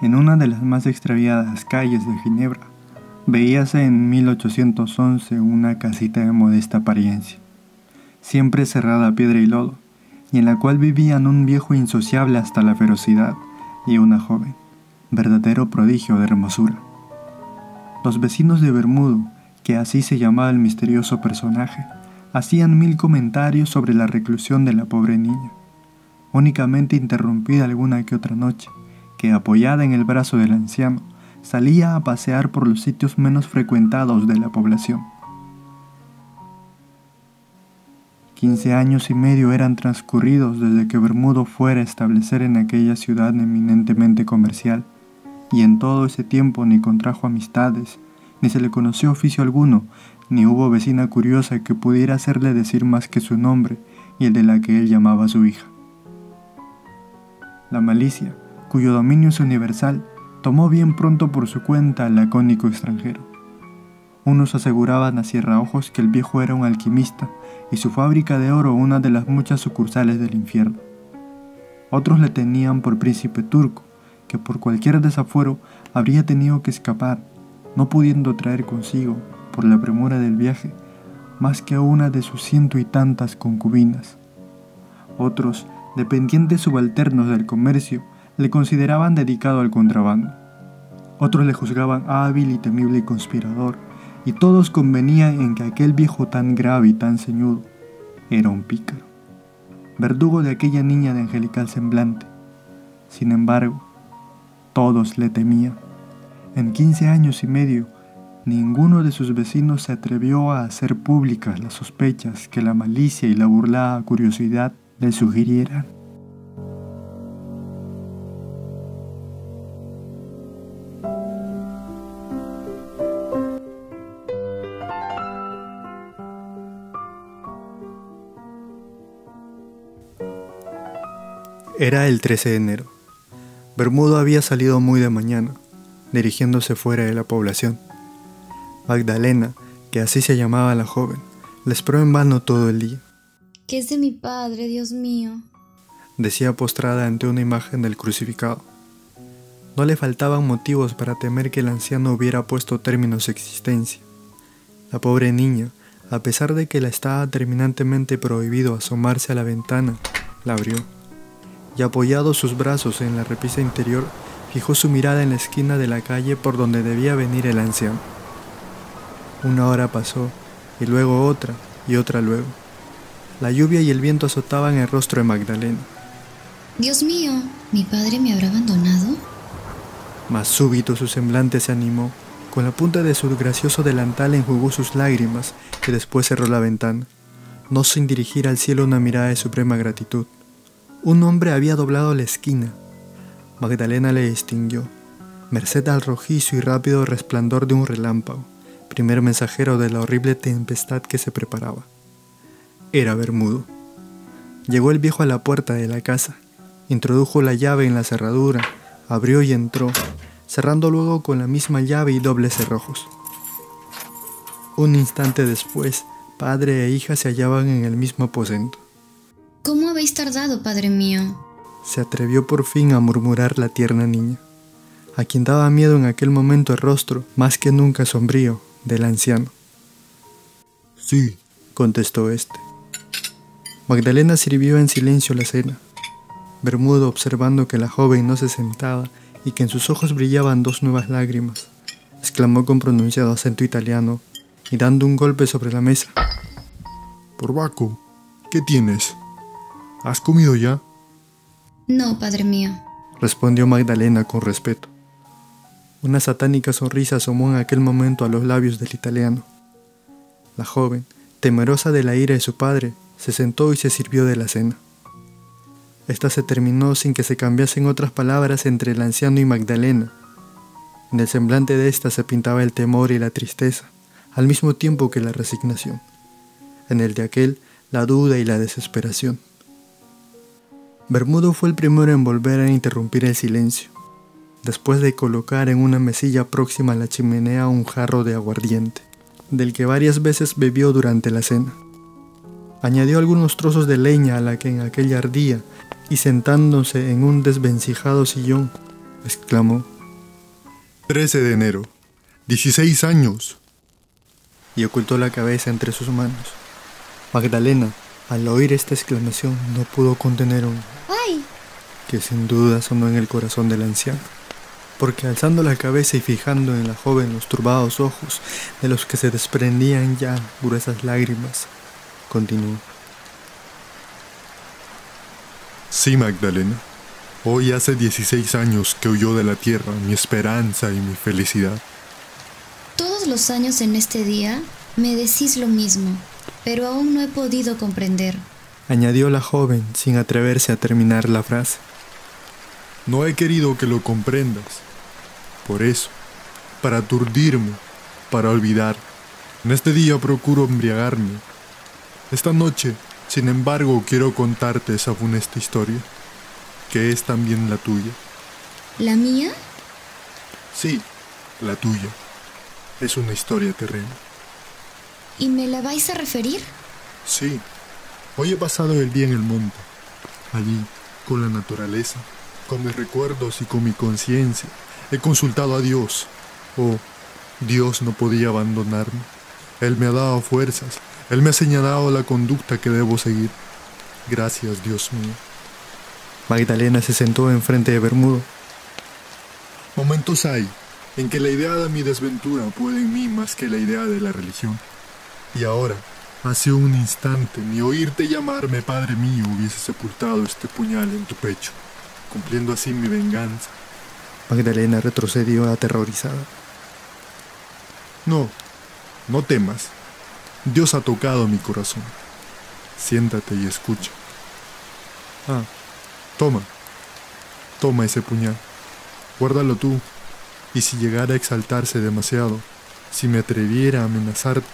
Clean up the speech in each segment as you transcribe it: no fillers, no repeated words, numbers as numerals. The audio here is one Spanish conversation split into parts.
En una de las más extraviadas calles de Ginebra, veíase en 1811 una casita de modesta apariencia, siempre cerrada a piedra y lodo, y en la cual vivían un viejo insociable hasta la ferocidad y una joven, verdadero prodigio de hermosura. Los vecinos de Bermudo, que así se llamaba el misterioso personaje, hacían mil comentarios sobre la reclusión de la pobre niña, únicamente interrumpida alguna que otra noche, que apoyada en el brazo del anciano, salía a pasear por los sitios menos frecuentados de la población. 15 años y medio eran transcurridos desde que Bermudo fuera a establecer en aquella ciudad eminentemente comercial, y en todo ese tiempo ni contrajo amistades, ni se le conoció oficio alguno, ni hubo vecina curiosa que pudiera hacerle decir más que su nombre y el de la que él llamaba a su hija. La malicia, cuyo dominio es universal, tomó bien pronto por su cuenta al lacónico extranjero. Unos aseguraban a cierraojos que el viejo era un alquimista y su fábrica de oro una de las muchas sucursales del infierno. Otros le tenían por príncipe turco, que por cualquier desafuero habría tenido que escapar, no pudiendo traer consigo, por la premura del viaje, más que a una de sus 100 y tantas concubinas. Otros, dependientes subalternos del comercio, le consideraban dedicado al contrabando. Otros le juzgaban hábil y temible conspirador, y todos convenían en que aquel viejo tan grave y tan ceñudo era un pícaro, verdugo de aquella niña de angelical semblante. Sin embargo, todos le temían. En 15 años y medio, ninguno de sus vecinos se atrevió a hacer públicas las sospechas que la malicia y la burlada curiosidad le sugirieran. Era el 13 de enero. Bermudo había salido muy de mañana, dirigiéndose fuera de la población. Magdalena, que así se llamaba la joven, le esperó en vano todo el día. ¿Qué es de mi padre, Dios mío?, decía postrada ante una imagen del crucificado. No le faltaban motivos para temer que el anciano hubiera puesto término a su existencia. La pobre niña, a pesar de que le estaba terminantemente prohibido asomarse a la ventana, la abrió, y apoyado sus brazos en la repisa interior, fijó su mirada en la esquina de la calle por donde debía venir el anciano. Una hora pasó, y luego otra, y otra luego. La lluvia y el viento azotaban el rostro de Magdalena. Dios mío, ¿mi padre me habrá abandonado? Mas súbito su semblante se animó, con la punta de su gracioso delantal enjugó sus lágrimas, y después cerró la ventana, no sin dirigir al cielo una mirada de suprema gratitud. Un hombre había doblado la esquina. Magdalena le distinguió, merced al rojizo y rápido resplandor de un relámpago, primer mensajero de la horrible tempestad que se preparaba. Era Bermudo. Llegó el viejo a la puerta de la casa, introdujo la llave en la cerradura, abrió y entró, cerrando luego con la misma llave y dobles cerrojos. Un instante después, padre e hija se hallaban en el mismo aposento. ¿Cómo habéis tardado, padre mío?, se atrevió por fin a murmurar la tierna niña, a quien daba miedo en aquel momento el rostro, más que nunca sombrío, del anciano. Sí, contestó éste. Magdalena sirvió en silencio la cena. Bermudo, observando que la joven no se sentaba y que en sus ojos brillaban 2 nuevas lágrimas, exclamó con pronunciado acento italiano y dando un golpe sobre la mesa: «Porbaco, ¿qué tienes? ¿Has comido ya?» No, padre mío, respondió Magdalena con respeto. Una satánica sonrisa asomó en aquel momento a los labios del italiano. La joven, temerosa de la ira de su padre, se sentó y se sirvió de la cena. Esta se terminó sin que se cambiasen otras palabras entre el anciano y Magdalena. En el semblante de ésta se pintaba el temor y la tristeza, al mismo tiempo que la resignación. En el de aquel, la duda y la desesperación. Bermudo fue el primero en volver a interrumpir el silencio, después de colocar en una mesilla próxima a la chimenea un jarro de aguardiente, del que varias veces bebió durante la cena. Añadió algunos trozos de leña a la que en aquella ardía, y sentándose en un desvencijado sillón, exclamó. 13 de enero. 16 años. Y ocultó la cabeza entre sus manos. Magdalena, al oír esta exclamación, no pudo contener un ¡Ay! que sin duda sonó en el corazón del anciano, porque alzando la cabeza y fijando en la joven los turbados ojos, de los que se desprendían ya gruesas lágrimas, continuó. Sí, Magdalena. Hoy hace 16 años que huyó de la tierra mi esperanza y mi felicidad. Todos los años en este día me decís lo mismo, pero aún no he podido comprender. Añadió la joven sin atreverse a terminar la frase. No he querido que lo comprendas. Por eso, para aturdirme, para olvidar, en este día procuro embriagarme. Esta noche, sin embargo, quiero contarte esa funesta historia, que es también la tuya. ¿La mía? Sí, la tuya. Es una historia terrena. ¿Y me la vais a referir? Sí. Hoy he pasado el día en el monte, allí, con la naturaleza, con mis recuerdos y con mi conciencia. He consultado a Dios. Oh, Dios no podía abandonarme. Él me ha dado fuerzas. Él me ha señalado la conducta que debo seguir. Gracias, Dios mío. Magdalena se sentó enfrente de Bermudo. Momentos hay en que la idea de mi desventura puede en mí más que la idea de la religión. Y ahora, hace un instante, ni oírte llamarme Padre mío hubiese sepultado este puñal en tu pecho, cumpliendo así mi venganza. Magdalena retrocedió aterrorizada. No, no temas. Dios ha tocado mi corazón. Siéntate y escucha. Toma ese puñal. Guárdalo tú. Y si llegara a exaltarse demasiado, si me atreviera a amenazarte,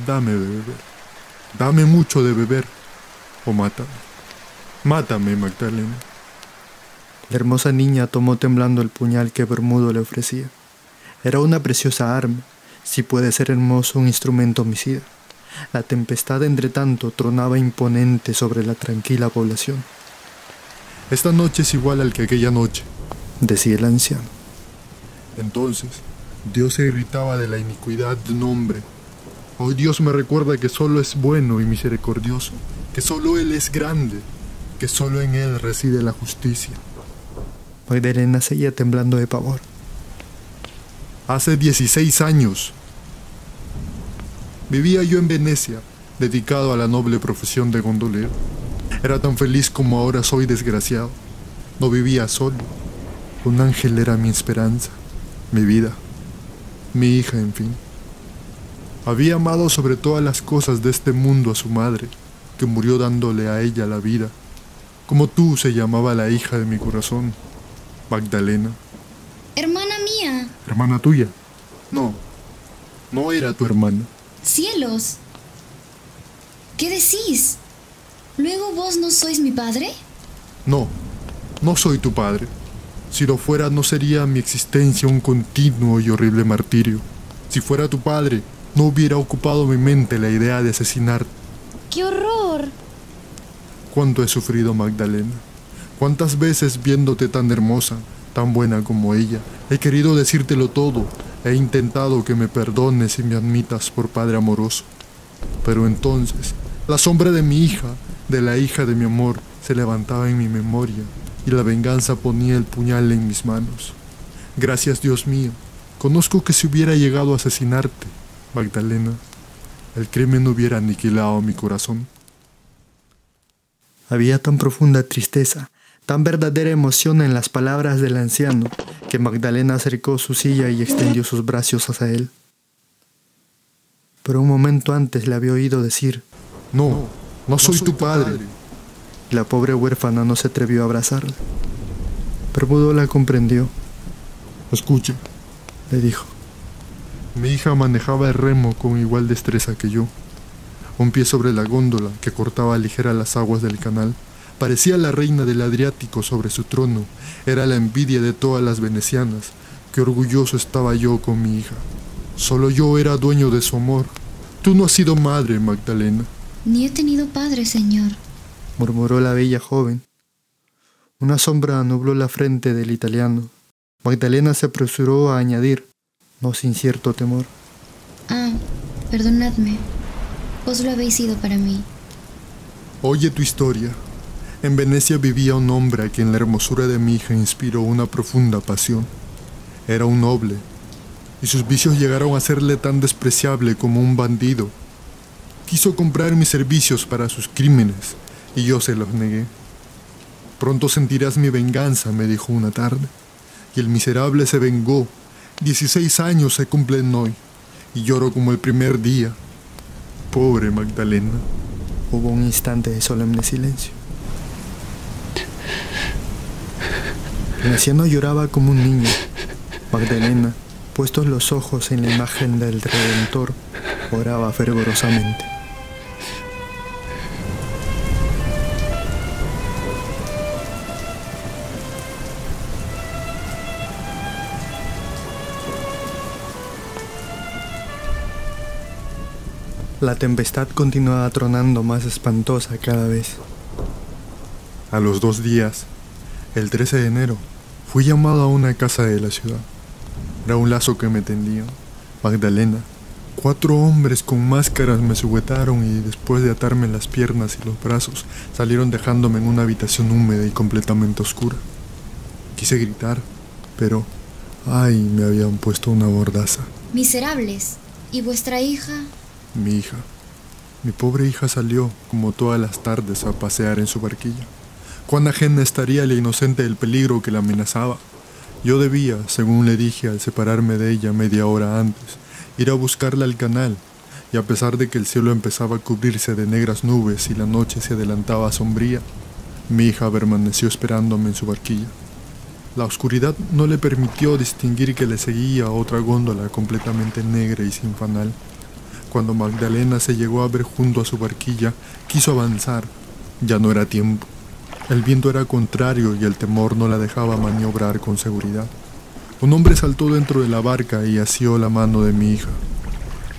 dame de beber. Dame mucho de beber. O mátame. Mátame, Magdalena. La hermosa niña tomó temblando el puñal que Bermudo le ofrecía. Era una preciosa arma, si puede ser hermoso un instrumento homicida. La tempestad, entre tanto, tronaba imponente sobre la tranquila población. Esta noche es igual al que aquella noche, decía el anciano. Entonces, Dios se irritaba de la iniquidad de un hombre. Hoy Dios me recuerda que solo es bueno y misericordioso, que solo Él es grande, que solo en Él reside la justicia. Magdalena seguía temblando de pavor. Hace 16 años vivía yo en Venecia, dedicado a la noble profesión de gondolero. Era tan feliz como ahora soy desgraciado. No vivía solo. Un ángel era mi esperanza, mi vida, mi hija, en fin. Había amado sobre todas las cosas de este mundo a su madre, que murió dándole a ella la vida. Como tú se llamaba la hija de mi corazón, Magdalena. Hermana mía. ¿Hermana tuya? No, no era tu hermana. ¡Cielos! ¿Qué decís? ¿Luego vos no sois mi padre? No, no soy tu padre. Si lo fuera, no sería mi existencia un continuo y horrible martirio. Si fuera tu padre, no hubiera ocupado mi mente la idea de asesinarte. ¡Qué horror! ¿Cuánto he sufrido, Magdalena? ¿Cuántas veces, viéndote tan hermosa, tan buena como ella, he querido decírtelo todo? He intentado que me perdones y me admitas por padre amoroso. Pero entonces, la sombra de mi hija, de la hija de mi amor, se levantaba en mi memoria, y la venganza ponía el puñal en mis manos. Gracias, Dios mío. Conozco que si hubiera llegado a asesinarte, Magdalena, el crimen hubiera aniquilado mi corazón. Había tan profunda tristeza, tan verdadera emoción en las palabras del anciano, que Magdalena acercó su silla y extendió sus brazos hacia él. Pero un momento antes le había oído decir: No, no soy tu padre. La pobre huérfana no se atrevió a abrazarle. Bermudo la comprendió. Escucha, le dijo. Mi hija manejaba el remo con igual destreza que yo. Un pie sobre la góndola que cortaba ligera las aguas del canal. Parecía la reina del Adriático sobre su trono. Era la envidia de todas las venecianas. Qué orgulloso estaba yo con mi hija. Solo yo era dueño de su amor. Tú no has sido madre, Magdalena. Ni he tenido padre, señor, murmuró la bella joven. Una sombra nubló la frente del italiano. Magdalena se apresuró a añadir, no sin cierto temor. Ah, perdonadme. Vos lo habéis sido para mí. Oye tu historia. En Venecia vivía un hombre a quien la hermosura de mi hija inspiró una profunda pasión. Era un noble, y sus vicios llegaron a serle tan despreciable como un bandido. Quiso comprar mis servicios para sus crímenes, y yo se los negué. Pronto sentirás mi venganza, me dijo una tarde, y el miserable se vengó. 16 años se cumplen hoy, y lloro como el primer día. Pobre Magdalena. Hubo un instante de solemne silencio. El anciano lloraba como un niño. Magdalena, puestos los ojos en la imagen del Redentor, oraba fervorosamente. La tempestad continuaba tronando más espantosa cada vez. A los 2 días, el 13 de enero, fui llamado a una casa de la ciudad. Era un lazo que me tendían. Magdalena. 4 hombres con máscaras me sujetaron y después de atarme las piernas y los brazos, salieron dejándome en una habitación húmeda y completamente oscura. Quise gritar, pero ¡ay! Me habían puesto una mordaza. Miserables. ¿Y vuestra hija? Mi hija. Mi pobre hija salió, como todas las tardes, a pasear en su barquilla. Cuán ajena estaría la inocente del peligro que la amenazaba. Yo debía, según le dije al separarme de ella media hora antes, ir a buscarla al canal, y a pesar de que el cielo empezaba a cubrirse de negras nubes y la noche se adelantaba sombría, mi hija permaneció esperándome en su barquilla. La oscuridad no le permitió distinguir que le seguía otra góndola completamente negra y sin fanal. Cuando Magdalena se llegó a ver junto a su barquilla, quiso avanzar. Ya no era tiempo. El viento era contrario y el temor no la dejaba maniobrar con seguridad. Un hombre saltó dentro de la barca y asió la mano de mi hija.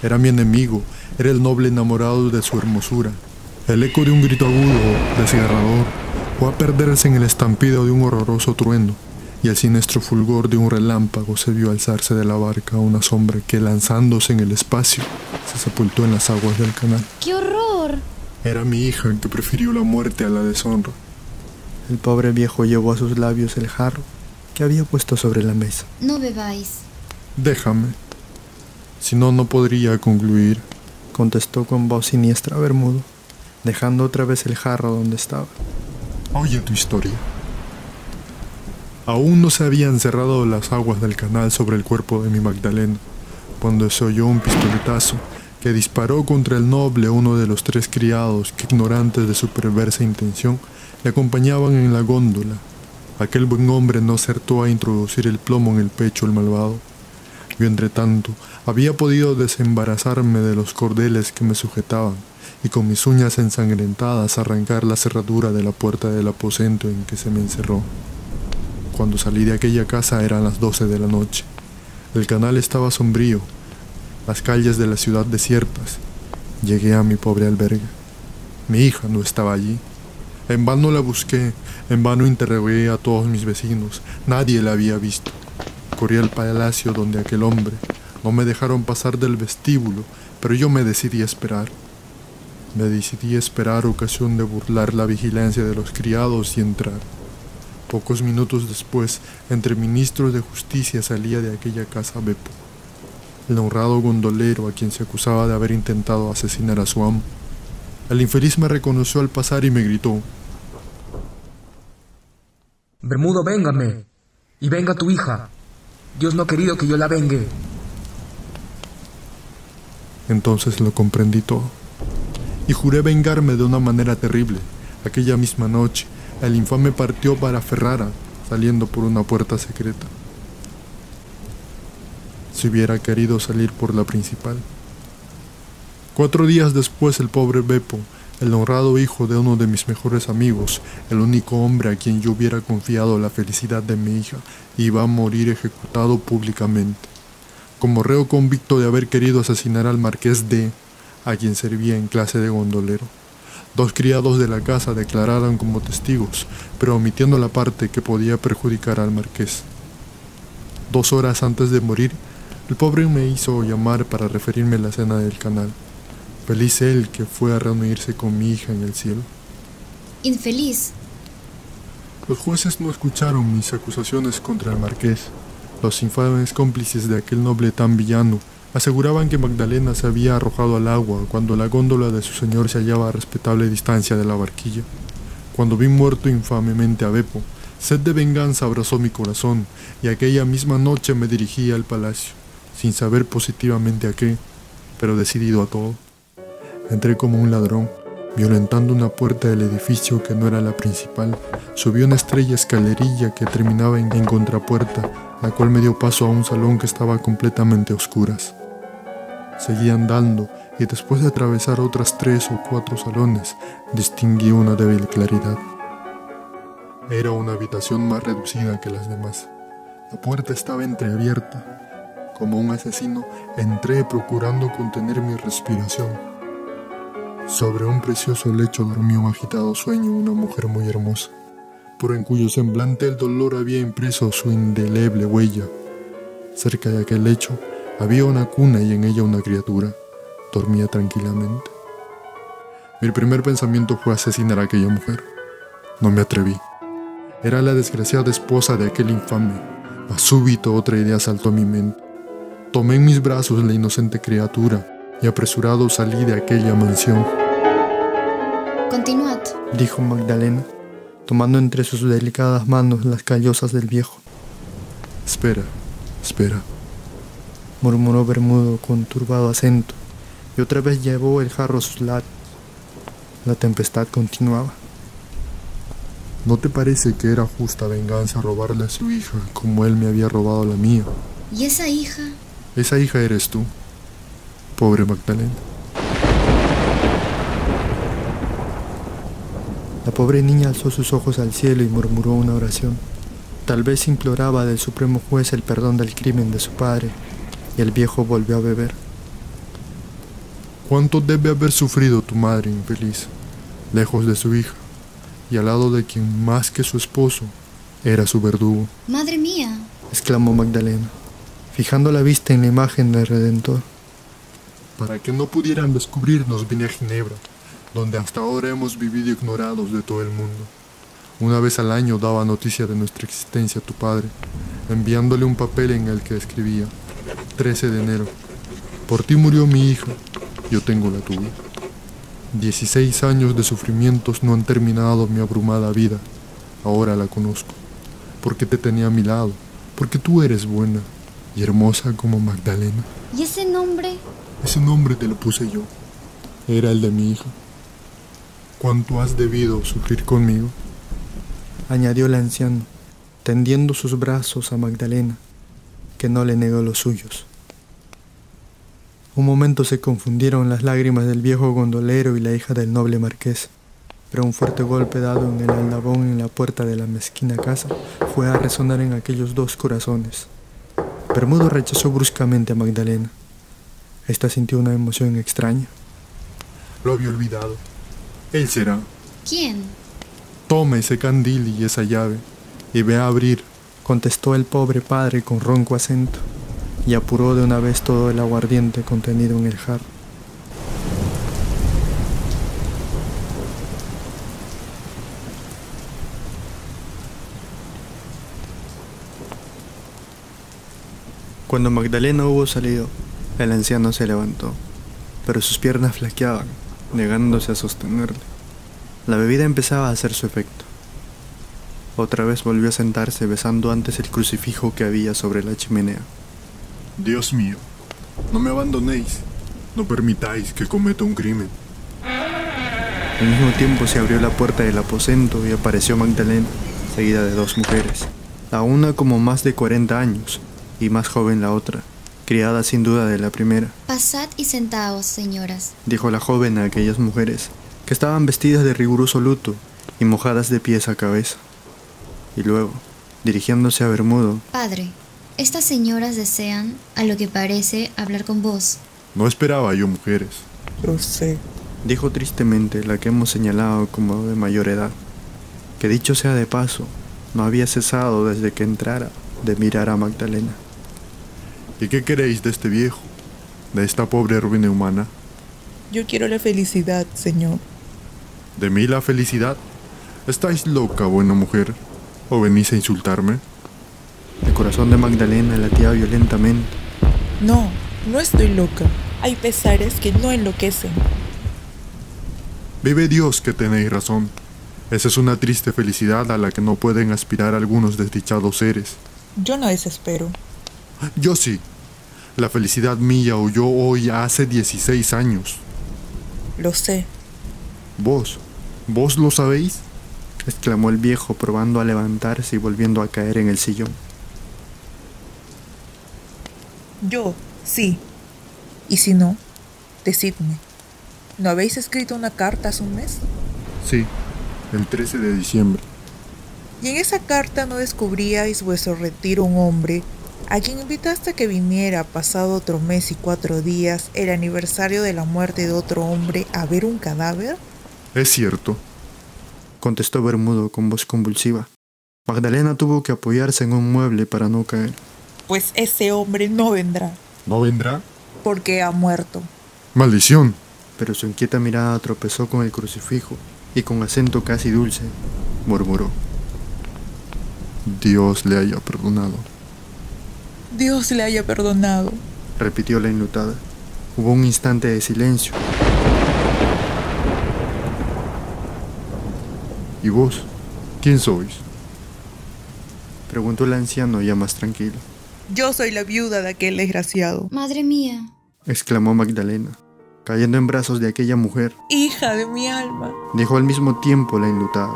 Era mi enemigo, era el noble enamorado de su hermosura. El eco de un grito agudo, desgarrador, fue a perderse en el estampido de un horroroso trueno, y el siniestro fulgor de un relámpago se vio alzarse de la barca una sombra que, lanzándose en el espacio, se sepultó en las aguas del canal. ¡Qué horror! Era mi hija que prefirió la muerte a la deshonra. El pobre viejo llevó a sus labios el jarro que había puesto sobre la mesa. No bebáis. Déjame. Si no, no podría concluir, Contestó con voz siniestra Bermudo, dejando otra vez el jarro donde estaba. Oye tu historia. Aún no se habían cerrado las aguas del canal sobre el cuerpo de mi Magdalena, cuando se oyó un pistoletazo que disparó contra el noble uno de los 3 criados que, ignorantes de su perversa intención, le acompañaban en la góndola. Aquel buen hombre no acertó a introducir el plomo en el pecho del malvado. Yo, entre tanto, había podido desembarazarme de los cordeles que me sujetaban y con mis uñas ensangrentadas arrancar la cerradura de la puerta del aposento en que se me encerró. Cuando salí de aquella casa eran las 12 de la noche. El canal estaba sombrío, las calles de la ciudad desiertas. Llegué a mi pobre albergue. Mi hija no estaba allí. En vano la busqué, en vano interrogué a todos mis vecinos. Nadie la había visto. Corrí al palacio donde aquel hombre. No me dejaron pasar del vestíbulo, pero yo me decidí a esperar. Me decidí a esperar ocasión de burlar la vigilancia de los criados y entrar. Pocos minutos después, entre ministros de justicia salía de aquella casa Beppo, el honrado gondolero a quien se acusaba de haber intentado asesinar a su amo. El infeliz me reconoció al pasar y me gritó: Bermudo, véngame, y venga tu hija. Dios no ha querido que yo la vengue. Entonces lo comprendí todo, y juré vengarme de una manera terrible. Aquella misma noche, el infame partió para Ferrara, saliendo por una puerta secreta. Si hubiera querido salir por la principal. 4 días después, el pobre Beppo, el honrado hijo de uno de mis mejores amigos, el único hombre a quien yo hubiera confiado la felicidad de mi hija, iba a morir ejecutado públicamente, como reo convicto de haber querido asesinar al marqués D., a quien servía en clase de gondolero. 2 criados de la casa declararon como testigos, pero omitiendo la parte que podía perjudicar al marqués. 2 horas antes de morir, el pobre me hizo llamar para referirme a la escena del canal. Feliz él que fue a reunirse con mi hija en el cielo. Infeliz. Los jueces no escucharon mis acusaciones contra el marqués. Los infames cómplices de aquel noble tan villano aseguraban que Magdalena se había arrojado al agua cuando la góndola de su señor se hallaba a respetable distancia de la barquilla. Cuando vi muerto infamemente a Beppo, sed de venganza abrazó mi corazón y aquella misma noche me dirigí al palacio, sin saber positivamente a qué, pero decidido a todo. Entré como un ladrón, violentando una puerta del edificio que no era la principal. Subí una estrecha escalerilla que terminaba en contrapuerta, la cual me dio paso a un salón que estaba completamente a oscuras. Seguí andando y después de atravesar otras 3 o 4 salones, distinguí una débil claridad. Era una habitación más reducida que las demás. La puerta estaba entreabierta. Como un asesino, entré procurando contener mi respiración. Sobre un precioso lecho dormía un agitado sueño una mujer muy hermosa, pero en cuyo semblante el dolor había impreso su indeleble huella. Cerca de aquel lecho había una cuna y en ella una criatura. Dormía tranquilamente. Mi primer pensamiento fue asesinar a aquella mujer. No me atreví. Era la desgraciada esposa de aquel infame. Mas súbito otra idea saltó a mi mente. Tomé en mis brazos la inocente criatura y apresurado salí de aquella mansión. Continuad, dijo Magdalena, tomando entre sus delicadas manos las callosas del viejo. Espera, espera, murmuró Bermudo con turbado acento, y otra vez llevó el jarro a sus labios. La tempestad continuaba. ¿No te parece que era justa venganza robarle a su hija como él me había robado la mía? ¿y esa hija? Esa hija eres tú, pobre Magdalena. La pobre niña alzó sus ojos al cielo y murmuró una oración. Tal vez imploraba del supremo juez el perdón del crimen de su padre, y el viejo volvió a beber. ¿Cuánto debe haber sufrido tu madre infeliz, lejos de su hija, y al lado de quien más que su esposo era su verdugo? ¡Madre mía! exclamó Magdalena, fijando la vista en la imagen del Redentor. Para que no pudieran descubrirnos vine a Ginebra, donde hasta ahora hemos vivido ignorados de todo el mundo. Una vez al año daba noticia de nuestra existencia a tu padre, enviándole un papel en el que escribía: 13 de enero, por ti murió mi hija, yo tengo la tuya. 16 años de sufrimientos no han terminado mi abrumada vida, ahora la conozco, porque te tenía a mi lado, porque tú eres buena y hermosa como Magdalena. ¿Y ese nombre? Ese nombre te lo puse yo, era el de mi hija. ¿Cuánto has debido sufrir conmigo?, añadió el anciano, tendiendo sus brazos a Magdalena, que no le negó los suyos. Un momento se confundieron las lágrimas del viejo gondolero y la hija del noble marqués, pero un fuerte golpe dado en el aldabón en la puerta de la mezquina casa fue a resonar en aquellos 2 corazones. Bermudo rechazó bruscamente a Magdalena. Esta sintió una emoción extraña. Lo había olvidado. Él será. ¿Quién? Toma ese candil y esa llave, y ve a abrir, contestó el pobre padre con ronco acento, y apuró de una vez todo el aguardiente contenido en el jarro. Cuando Magdalena hubo salido, el anciano se levantó, pero sus piernas flaqueaban, negándose a sostenerle. La bebida empezaba a hacer su efecto. Otra vez volvió a sentarse besando antes el crucifijo que había sobre la chimenea. Dios mío, no me abandonéis, no permitáis que cometa un crimen. Al mismo tiempo se abrió la puerta del aposento y apareció Magdalena, seguida de 2 mujeres, la una como más de 40 años y más joven la otra, criada sin duda de la primera. Pasad y sentaos, señoras, dijo la joven a aquellas mujeres, que estaban vestidas de riguroso luto y mojadas de pies a cabeza. Y luego, dirigiéndose a Bermudo: padre, estas señoras desean, a lo que parece, hablar con vos. No esperaba yo mujeres. Lo sé, dijo tristemente la que hemos señalado como de mayor edad, que dicho sea de paso, no había cesado desde que entrara de mirar a Magdalena. ¿Y qué queréis de este viejo? ¿De esta pobre ruina humana? Yo quiero la felicidad, Señor. ¿De mí la felicidad? ¿Estáis loca, buena mujer? ¿O venís a insultarme? El corazón de Magdalena latía violentamente. No, no estoy loca. Hay pesares que no enloquecen. Vive Dios que tenéis razón. Esa es una triste felicidad a la que no pueden aspirar algunos desdichados seres. Yo no desespero. Yo sí. La felicidad mía huyó hoy hace 16 años. Lo sé. ¿Vos lo sabéis? Exclamó el viejo, probando a levantarse y volviendo a caer en el sillón. Yo, sí. Y si no, decidme. ¿No habéis escrito una carta hace un mes? Sí, el 13 de diciembre. Y en esa carta no descubríais vuestro retiro un hombre a quien invitaste a que viniera pasado otro mes y 4 días, el aniversario de la muerte de otro hombre, a ver un cadáver. Es cierto, contestó Bermudo con voz convulsiva. Magdalena tuvo que apoyarse en un mueble para no caer. Pues ese hombre no vendrá, ¿no vendrá? porque ha muerto. ¡Maldición! Pero su inquieta mirada tropezó con el crucifijo y con acento casi dulce murmuró: Dios le haya perdonado. Dios le haya perdonado, repitió la enlutada. Hubo un instante de silencio. ¿Y vos? ¿Quién sois? Preguntó el anciano ya más tranquilo. Yo soy la viuda de aquel desgraciado. Madre mía. Exclamó Magdalena, cayendo en brazos de aquella mujer. Hija de mi alma. Dijo al mismo tiempo la enlutada.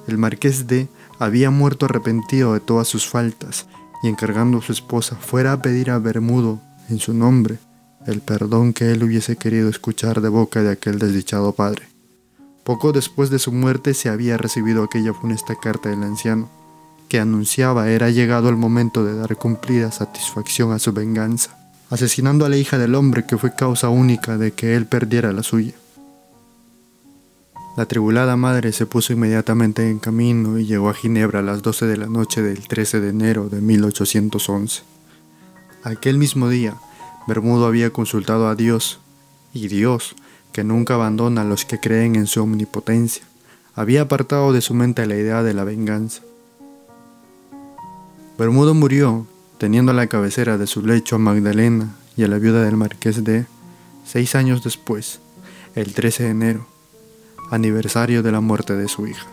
El marqués D. había muerto arrepentido de todas sus faltas y encargando a su esposa fuera a pedir a Bermudo, en su nombre, el perdón que él hubiese querido escuchar de boca de aquel desdichado padre. Poco después de su muerte se había recibido aquella funesta carta del anciano, que anunciaba era llegado el momento de dar cumplida satisfacción a su venganza, asesinando a la hija del hombre que fue causa única de que él perdiera la suya. La atribulada madre se puso inmediatamente en camino y llegó a Ginebra a las 12 de la noche del 13 de enero de 1811. Aquel mismo día, Bermudo había consultado a Dios, y Dios, que nunca abandona a los que creen en su omnipotencia, había apartado de su mente la idea de la venganza. Bermudo murió, teniendo a la cabecera de su lecho a Magdalena y a la viuda del marqués D. 6 años después, el 13 de enero, aniversario de la muerte de su hija.